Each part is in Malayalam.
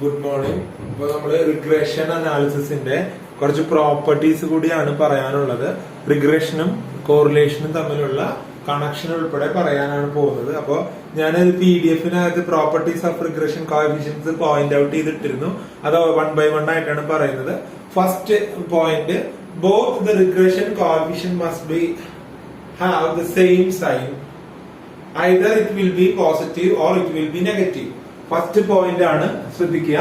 Good morning. ഇപ്പൊ നമ്മള് റിഗ്രഷൻ അനാലിസിന്റെ കുറച്ച് പ്രോപ്പർട്ടീസ് കൂടിയാണ് പറയാനുള്ളത്. റിഗ്രഷനും കോറിലേഷനും തമ്മിലുള്ള കണക്ഷൻ ഉൾപ്പെടെ പറയാനാണ് പോകുന്നത്. അപ്പൊ ഞാൻ PDF-നകത്ത് properties of regression coefficients point out ചെയ്തിട്ടിരുന്നു. അത് 1 by 1 ആയിട്ടാണ് പറയുന്നത്. First point, both the regression coefficient must be have the same sign. either it will be positive or it will be negative. First point ആണ്, ശ്രദ്ധിക്കുക.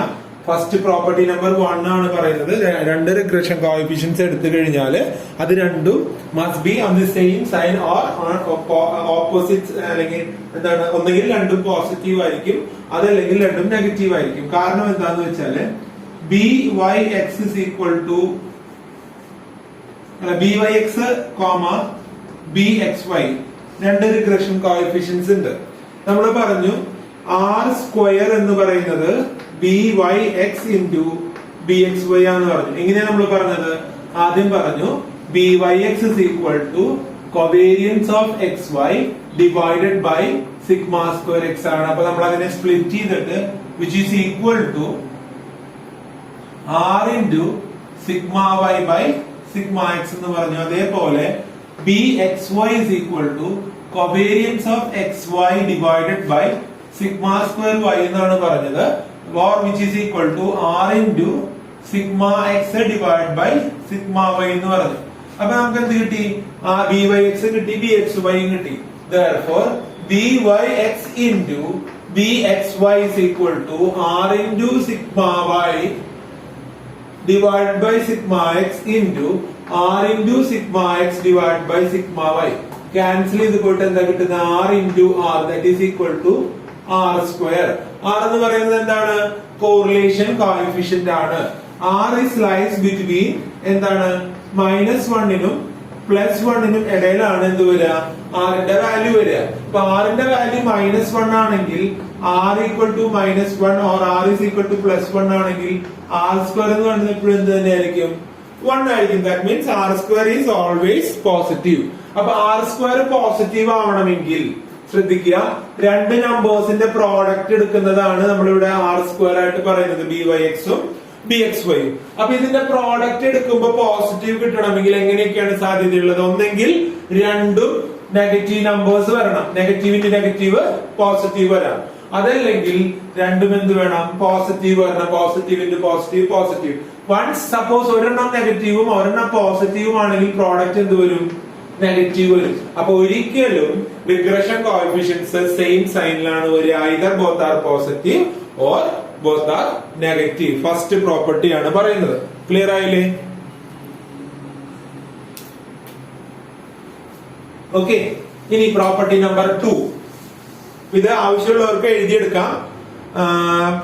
ഫസ്റ്റ് പ്രോപ്പർട്ടി നമ്പർ 1 ആണ് പറയുന്നത്. രണ്ട് റിഗ്രഷൻ കോഎഫിഷ്യൻസ് എടുത്തു കഴിഞ്ഞാൽ അത് രണ്ടും must be on the same sign or opposite, അല്ലെങ്കിൽ എന്താണ്, ഒന്നുകിൽ രണ്ടും പോസിറ്റീവ് ആയിരിക്കും, അതല്ലെങ്കിൽ രണ്ടും നെഗറ്റീവ് ആയിരിക്കും. കാരണം എന്താന്ന് വെച്ചാല് BYX is equal to BYX, BXY രണ്ട് റിഗ്രഷൻ കോഎഫിഷ്യൻസ് ഉണ്ട്. നമ്മൾ പറഞ്ഞു R സ്ക്വയർ എന്ന് പറയുന്നത് BYX into BXY ആണെന്ന് പറഞ്ഞു. എങ്ങനെയാണ് നമ്മൾ പറഞ്ഞത്? ആദ്യം പറഞ്ഞു BYX is equal to covariance of XY divided by sigma square X ആണ്. അപ്പൊ നമ്മൾ അതിനെ സ്പ്ലിറ്റ് ചെയ്തിട്ട് which is equal to R into sigma Y by sigma X എന്ന് പറഞ്ഞു. അതേപോലെ BXY is equal to covariance of XY divided by sigma square Y എന്നാണ് പറഞ്ഞത്, or which is equal to R into sigma X divided by sigma Y എന്ന് പറഞ്ഞു. അപ്പൊ നമുക്ക് എന്ത് കിട്ടി? BYX കിട്ടി, BXY കിട്ടി. Therefore BYX into BXY is equal to R into sigma Y divided by sigma X into R into sigma X divided by sigma Y. Cancel ചെയ്ത് പോയിട്ട് എന്താ കിട്ടുന്നത്? R into R, that is equal to R square. R എന്ന് പറയുന്നത് എന്താണ്? കോറിലേഷൻ കോഎഫിഷ്യന്റ് ആണ്. R is lies between എന്താണ്? -1നും +1നും ഇടയിലാണ് എന്ത് വരിക? R ന്റെ വാല്യൂ വരിക. അപ്പൊ R ന്റെ വാല്യൂ -1 ആണെങ്കിൽ R equal to -1 or R is equal to +1 ആണെങ്കിൽ R square എന്ന് പറയുന്നത് എപ്പോഴും എന്ത് തന്നെയായിരിക്കും? 1 ആയിരിക്കും. That means R square is always positive. അപ്പൊ R square പോസിറ്റീവ് ആവണമെങ്കിൽ ശ്രദ്ധിക്കുക, രണ്ട് നമ്പേഴ്സിന്റെ പ്രോഡക്റ്റ് എടുക്കുന്നതാണ് നമ്മളിവിടെ R square ആയിട്ട് പറയുന്നത്, BYX ഉം BXY ഉം. അപ്പൊ ഇതിന്റെ പ്രോഡക്റ്റ് എടുക്കുമ്പോൾ പോസിറ്റീവ് കിട്ടണമെങ്കിൽ എങ്ങനെയൊക്കെയാണ് സാധ്യതയുള്ളത്? ഒന്നെങ്കിൽ രണ്ടും നെഗറ്റീവ് നമ്പേഴ്സ് വരണം, നെഗറ്റീവിന്റെ നെഗറ്റീവ് പോസിറ്റീവ് വരാം. അതല്ലെങ്കിൽ രണ്ടും എന്ത് വേണം? പോസിറ്റീവ് വരണം, positive into positive positive. Once suppose ഒരെണ്ണം നെഗറ്റീവും ഒരെണ്ണം പോസിറ്റീവും ആണെങ്കിൽ പ്രോഡക്റ്റ് എന്ത് വരും? നെഗറ്റീവ് വരും. അപ്പൊ ഒരിക്കലും റിഗ്രഷൻ കോഎഫിഷ്യൻസ് സെയിം സൈനിലാണ് വരിക. Either both are positive or both are negative. First property ആണ് പറയുന്നത്. ക്ലിയർ ആയില്ലേ? ഓക്കെ, ഇനി പ്രോപ്പർട്ടി നമ്പർ 2. ഇത് ആവശ്യമുള്ളവർക്ക് എഴുതിയെടുക്കാം.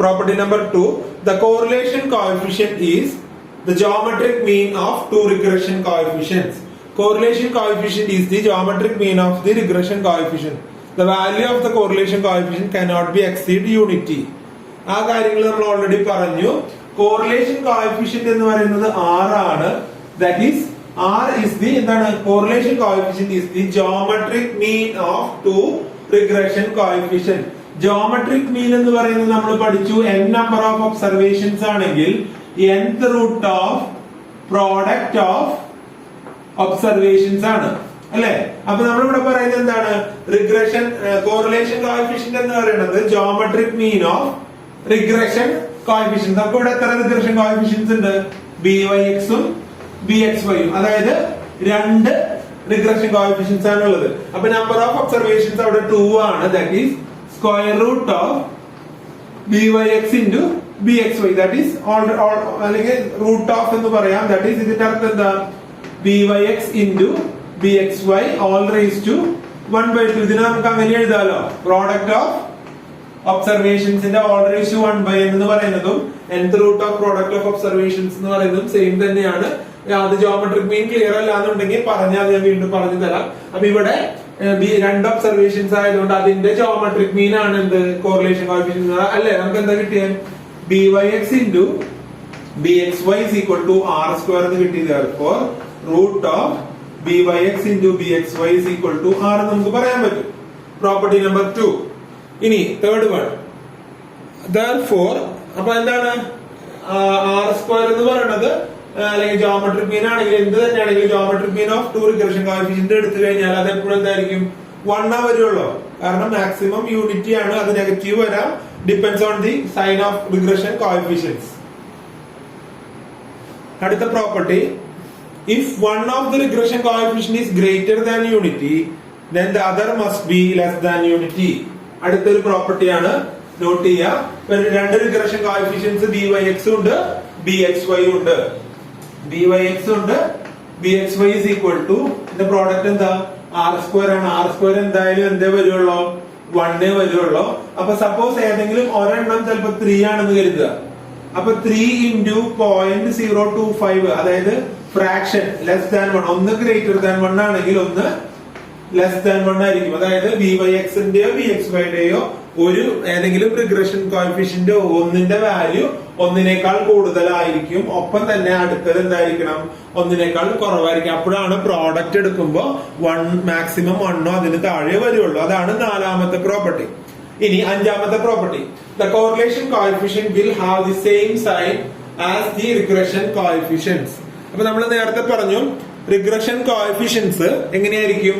Property number 2, the correlation coefficient is the geometric mean of two regression coefficients. Correlation coefficient is the geometric mean of the regression coefficient. The value of the correlation coefficient cannot be exceed unity. ആ കാര്യങ്ങൾ നമ്മൾ ഓൾറെഡി പറഞ്ഞു. കോറിലേഷൻ കോഎഫിഷ്യന്റ് എന്ന് പറയുന്നത് R ആണ്. That is R is the എന്താണ്? Correlation coefficient is the geometric mean of two regression coefficient. Geometric mean എന്ന് പറയുന്നത് നമ്മൾ പഠിച്ചു, n number of observations ആണെങ്കിൽ nth root of product of observations ആണ്, അല്ലെ? അപ്പൊ നമ്മളിവിടെ പറയുന്നത് എന്താണ്? റിഗ്രഷൻ കോറിലേഷൻ കോഎഫിഷ്യന്റ് എന്ന് പറയുന്നത് geometric mean of regression coefficient. നമുക്ക് ഇവിടെ എത്ര റിഗ്രഷൻ കോഎഫിഷ്യൻസ് ഉണ്ട്? BYX ഉം BXY ഉം, അതായത് രണ്ട് റിഗ്രഷൻ കോഎഫിഷ്യൻസ് ആണ് ഉള്ളത്. അപ്പൊ നമ്പർ ഓഫ് ഒബ്സർവേഷൻസ് അവിടെ 2 ആണ്. That is square root of BYX into BXY. That is അല്ലെങ്കിൽ റൂട്ട് ഓഫ് എന്ന് പറയാം. ദാറ്റ് ഈസ് ഇതിന്റെ അർത്ഥം എന്താ? BYX into BXY all raised to 1/2. ഇതിനെ നമുക്ക് അങ്ങനെ എഴുതാലോ. പ്രോഡക്റ്റ് ഓഫ് ഒബ്സർവേഷൻസിന്റെ all raised to 1/n എന്ന് പറയുന്നതും nth root of product of observations എന്ന് പറയുന്നതും സെയിം തന്നെയാണ്. അത് ജോമെട്രിക് മീൻ ക്ലിയർ അല്ലാന്നുണ്ടെങ്കിൽ പറഞ്ഞാൽ ഞാൻ വീണ്ടും പറഞ്ഞു തരാം. അപ്പൊ ഇവിടെ രണ്ട് ഒബ്സർവേഷൻസ് ആയതുകൊണ്ട് അതിന്റെ ജോമെട്രിക് മീൻ ആണ് എന്ത്? കോറിലേഷൻ കോഎഫിഷ്യന്റ് അല്ലേ? നമുക്ക് എന്താ കിട്ടിയത്? BYX into BXY is equal to R square എന്ന് കിട്ടി. Therefore root of BYX into BXY is equal to R എന്ന് നമുക്ക് പറയാൻ പറ്റും. Property number 2. ഇനി തേർഡ് വൺ, therefore അപ്പൊ എന്താണ് ആർ സ്ക്വയർ എന്ന് പറയുന്നത്, അല്ലെങ്കിൽ ജോമെട്രിക് മീൻ ആണെങ്കിൽ എന്ത് തന്നെയാണെങ്കിലും geometric mean of 2 regression coefficient എടുത്തു കഴിഞ്ഞാൽ അത് എപ്പോഴും എന്തായിരിക്കും 1 വരുള്ളൂ. കാരണം മാക്സിമം യൂണിറ്റി ആണ്, അത് നെഗറ്റീവ് വരാം, depends on the sign of regression coefficients. അടുത്ത property, if one of the regression coefficient is greater than unity then the other must be less than unity. അടുത്തൊരു പ്രോപ്പർട്ടിയാണ്, നോട്ട് ചെയ്യുക. രണ്ട് റിഗ്രഷൻ കോഎഫിഷ്യൻസ് byx ഉണ്ട് bxy ഉണ്ട്. byx ഉണ്ട് bxy is equal to the product എന്താ r സ്ക്വയർ ആണ്. r സ്ക്വയർ എന്തായാലും എന്തേ വരുള്ളൂ 1 വരുള്ളൂ. അപ്പൊ സപ്പോസ് ഏതെങ്കിലും ഒരെണ്ണം ചിലപ്പോ 3 ആണെന്ന് കരുതുക. അപ്പൊ 3 into 0.025, അതായത് ഫ്രാക്ഷൻ ലെസ് ദാൻ 1, ഒന്ന് ഗ്രേറ്റർ ദാൻ 1 ആണെങ്കിൽ ഒന്ന് ലെസ് ദാൻ 1 ആയിരിക്കും. അതായത് byx ന്റെയോ bxyയുടെയോ ഒരു ഏതെങ്കിലും റിഗ്രഷൻ കോഎഫിഷ്യന്റ് ഒന്നിന്റെ വാല്യൂ ഒന്നിനേക്കാൾ കൂടുതലായിരിക്കും. ഒപ്പം തന്നെ അടുത്തത് എന്തായിരിക്കണം, ഒന്നിനേക്കാൾ കുറവായിരിക്കും. അപ്പോഴാണ് പ്രോഡക്റ്റ് എടുക്കുമ്പോ മാക്സിമം 1 അതിന് താഴെ വരുള്ളൂ. അതാണ് നാലാമത്തെ പ്രോപ്പർട്ടി. ഇനി അഞ്ചാമത്തെ property, the correlation coefficient will have the same sign as the regression coefficients. അപ്പൊ നമ്മൾ നേരത്തെ പറഞ്ഞു റിഗ്രഷൻ കോഎഫിഷ്യന്റ്സ് എങ്ങനെയായിരിക്കും,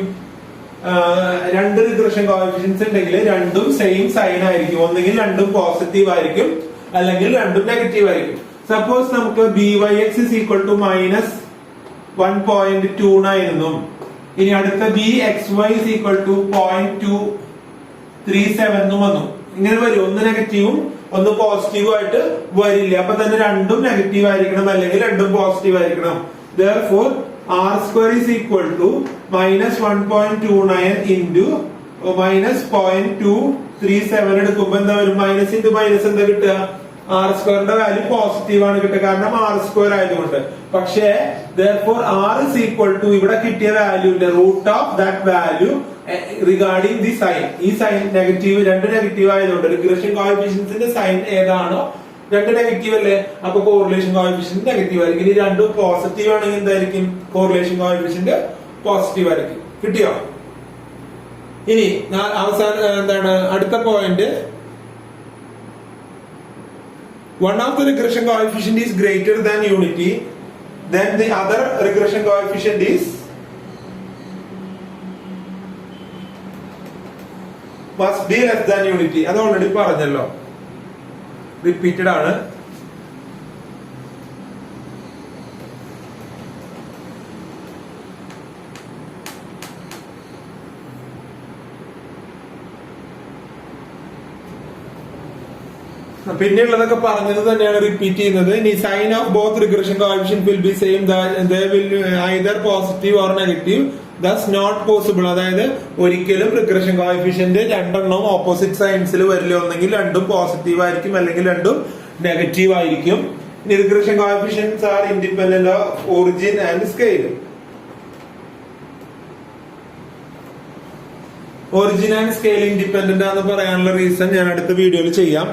രണ്ട് റിഗ്രഷൻ കോഎഫിഷ്യൻസ് ഉണ്ടെങ്കിൽ രണ്ടും സെയിം സൈൻ ആയിരിക്കും. ഒന്നെങ്കിൽ രണ്ടും പോസിറ്റീവ് ആയിരിക്കും, അല്ലെങ്കിൽ രണ്ടും നെഗറ്റീവ് ആയിരിക്കും. സപ്പോസ് നമുക്ക് byx is equal to -1.29 എന്നും ഇനി അടുത്ത bxy is equal to 0.237 എന്നും വന്നു. ഇങ്ങനെ വരും, ഒന്ന് നെഗറ്റീവും ഒന്ന് പോസിറ്റീവും ആയിട്ട് വരില്ല. അപ്പൊ തന്നെ രണ്ടും നെഗറ്റീവ് ആയിരിക്കണം, അല്ലെങ്കിൽ രണ്ടും പോസിറ്റീവ് ആയിരിക്കണം. therefore r square is equal to -1.29 into -0.237 എടുക്കുമ്പോ എന്താ വരും, മൈനസ് ഇൻറ്റു മൈനസ് എന്താ കിട്ടുക, ആർ സ്ക്വയറിന്റെ വാല്യൂ പോസിറ്റീവ് ആണ് കിട്ടുക, കാരണം ആർ സ്ക്വയർ ആയതുകൊണ്ട്. പക്ഷേ therefore r is equal to ഇവിടെ കിട്ടിയ വാല്യൂന്റെ root of that value regarding the sign. ഈ സൈൻ നെഗറ്റീവ്, രണ്ട് നെഗറ്റീവ് ആയതുകൊണ്ട് റിഗ്രഷൻ കോഎഫിഷ്യന്റ്സിന്റെ സൈൻ ഏതാണോ രണ്ട് നെഗറ്റീവ് അല്ലേ, അപ്പൊ കോറിലേഷൻ കോഎഫിഷ്യന്റ് നെഗറ്റീവ് ആയിരിക്കും. ഇനി രണ്ടും പോസിറ്റീവ് ആണെങ്കിൽ എന്തായിരിക്കും, കോറിലേഷൻ കോഎഫിഷ്യന്റ് പോസിറ്റീവ് ആയിരിക്കും. കിട്ടിയോ? ഇനി അവസാനം എന്താണ് അടുത്ത point, one of the regression coefficient is greater than unity, then the other regression coefficient is must be less than unity. അത് ഓൾറെഡി പറഞ്ഞല്ലോ, റിപ്പീറ്റഡ് ആണ്. പിന്നെയുള്ളതൊക്കെ പറഞ്ഞത് തന്നെയാണ് റിപ്പീറ്റ് ചെയ്യുന്നത്. ഇനി sign of both regression coefficient will be same, they will either positive or negative, thus not possible. അതായത് ഒരിക്കലും റിഗ്രഷൻ കോഎഫിഷ്യന്റ് രണ്ടെണ്ണം ഓപ്പോസിറ്റ് സൈൻസിൽ വരില്ല. ഒന്നെങ്കിൽ രണ്ടും പോസിറ്റീവ് ആയിരിക്കും, അല്ലെങ്കിൽ രണ്ടും നെഗറ്റീവ് ആയിരിക്കും. ഇനി regression coefficients R independent of origin and scale. Origin and scale independent ആണെന്ന് പറയാനുള്ള റീസൺ ഞാൻ അടുത്ത വീഡിയോയിൽ ചെയ്യാം.